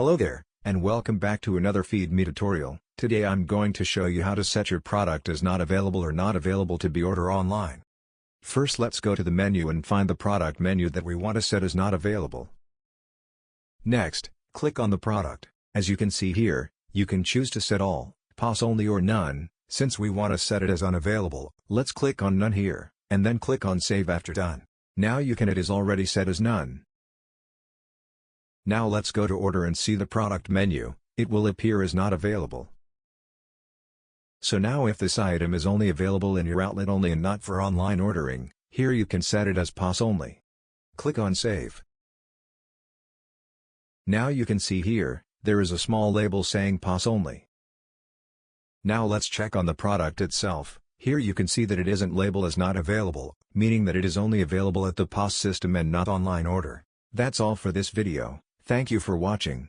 Hello there, and welcome back to another FeedMe tutorial. Today I'm going to show you how to set your product as not available or not available to be ordered online. First, let's go to the menu and find the product menu that we want to set as not available. Next, click on the product. As you can see here, you can choose to set all, POS only or none. Since we want to set it as unavailable, let's click on none here, and then click on save after done. Now it is already set as none. Now let's go to order and see the product menu. It will appear as not available. So now if this item is only available in your outlet only and not for online ordering, here you can set it as POS only. Click on save. Now you can see here, there is a small label saying POS only. Now let's check on the product itself. Here you can see that it isn't labeled as not available, meaning that it is only available at the POS system and not online order. That's all for this video. Thank you for watching.